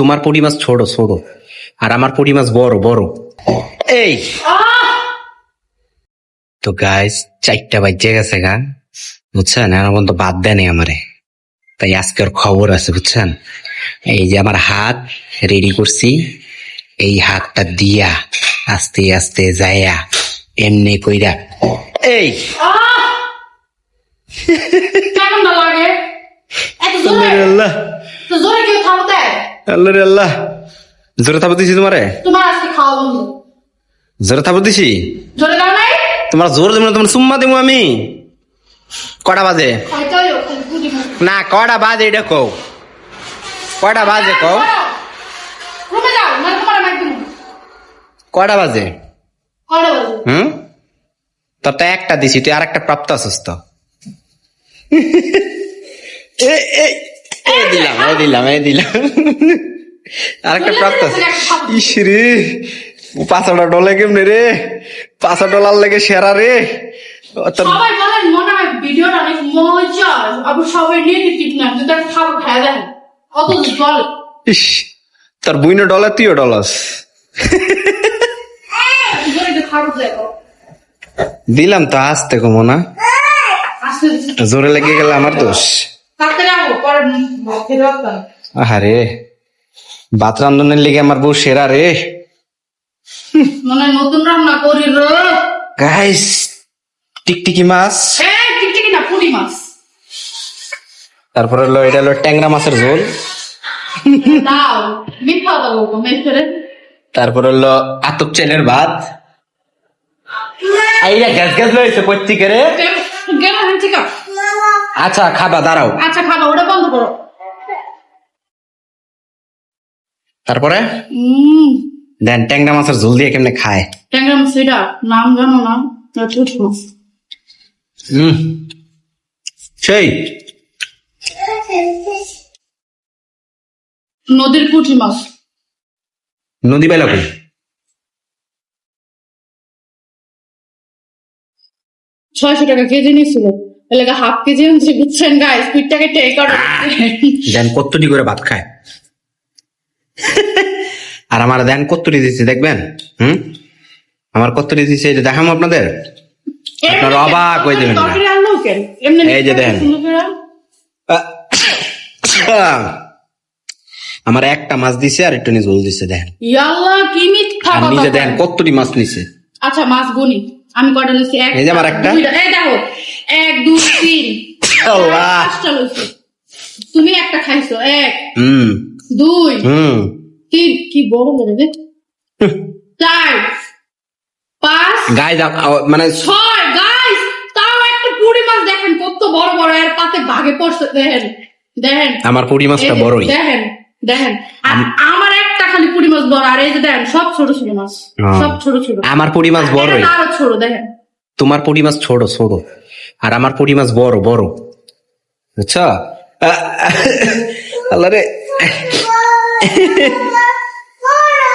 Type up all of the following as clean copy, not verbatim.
তোমার পুঁটি মাছ ছোট ছোট আর আমার পুঁটি মাছ বড় বড়। এই তো গাইস 4টা বাজে গেছে গা, বুঝছেন? এখন পর্যন্ত বাদ দেয়নি আমারে, তাই আজকের খবর আছে বুঝছেন। এই যে আমার হাত রেডি করছি, এই হাতটা দিয়া আস্তে আস্তে যায়া এমনি কইরা এই কেমন না লাগে? এত জোরে আল্লাহ তো জোরে কেউ থামতে? আল্লাহ রে আল্লাহ, জোরে থাপড় দিছি তোমারে, তোমার আজকে খাওয়া বন্ধ। জোরে থাপড় দিছি। জোরে দাও নাই? তোমার জোর দেবো না, তোমার সুম্মা দেবো আমি। কটা বাজে? হয়তোই বুঝি না। না কটা বাজে এটা কও, কটা বাজে কও, রুমে যাও, মানে তোমার মাইক দিন। কটা বাজে? কয়টা বাজে? তোর তো একটা দিছি, তুই আর একটা প্রাপ্ত আছিস তো। দিলাম আর একটা প্রাপ্ত আছে। ইসরে পাঁচটা ডলে কেমনে রে, 5 ডলার লেগে সেরা রে। সবাই বলেন মনে হয় ভিডিওটা অনেক মজা, আবার সবাই নেগেটিভ না, যদি একটা খাবার খায় দেন অত জল। ইস তোর বুইনো ডলার, তুইও ডলাস। জোরে একটু খাবার দেখো। দিলাম তো আসতে কমো না, আস্তে জোরে লেগে গেলে আমার দোষ। কাটতে যাবো পরে খেতে পারতাম। আহারে ভাত রান্ধনের লেগে আমার বউ সেরা রে। মনে হয় নতুন রান্না করি রে। গাইস টিকটিকি মাছ, টিকটিকি না, পুঁটি মাছ। তারপরে হলো এটা হলো ট্যাংরা মাছের ঝোল, দাও মিঠা দাও মেসরে। তারপরে হলো আতপ চালের ভাত। আইরা গ্যাস গ্যাস লইছে পত্রিকা রে। গেল ঠিক আছে। আচ্ছা খাবা দাঁড়াও, আচ্ছা খাবা, ওটা বন্ধ করো। তারপরে দেন ট্যাংরা মাছের ঝোল দিয়ে কেমনে খায়। ট্যাংরা মাছ এটা নাম জানো না? ছোট মাছ। সেই নদীর পুঁটি মাছ। নদী বেলা কই? 600 টাকা কেজি নিয়েছিল, এলাকা হাফ কেজি আনছি বুঝছেন গাইস, পিঠটাকে টেক আউট। দেন কতটি করে ভাত খায়, আর আমার দেন কতটি দিচ্ছে দেখবেন। আমার কতটি দিচ্ছে এটা দেখাম আপনাদের, আপনারা অবাক হয়ে যাবেন না। তরকারি আনলো কেন এমনি? এই যে দেন, আমার একটা মাছ দিছে আর একটু ঝোল দিছে দেখেন। ইয়াল্লাহ কি মিথ্যা আর কথা। নিজে দেখেন কতটি মাছ নিছে। আচ্ছা মাছ গুনি, আমি কয়টা নিছি? এক, এই যে আমার একটা। এই দেখো 1 2 3 আল্লাহ। 5টা লইছে। তুমি একটা খাইছো। 1 হুম 2 হুম 3 কি বড় বড় রে, 4 5 গাইস মানে 6 গাইস, তাও একটা পুঁটি মাছ দেখেন কত বড় বড়, এর পাতে ভাগে পড়ছে। দেখেন দেখেন আমার পুঁটি মাছটা বড়ই। দেখেন দেখেন, আর আমার একটা খালি পুঁটি মাছ বড়, আর এই যে দেখেন সব ছোট ছোট মাছ, সব ছোট ছোট। আমার পুঁটি মাছ বড়ই, আরো ছোট দেখেন। তোমার পুঁটি মাছ ছোট ছোট আর আমার পুঁটি মাছ বড় বড়, বুঝছো? আল্লাহ রে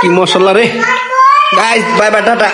কি মশলা রে। Guys bye bye tata.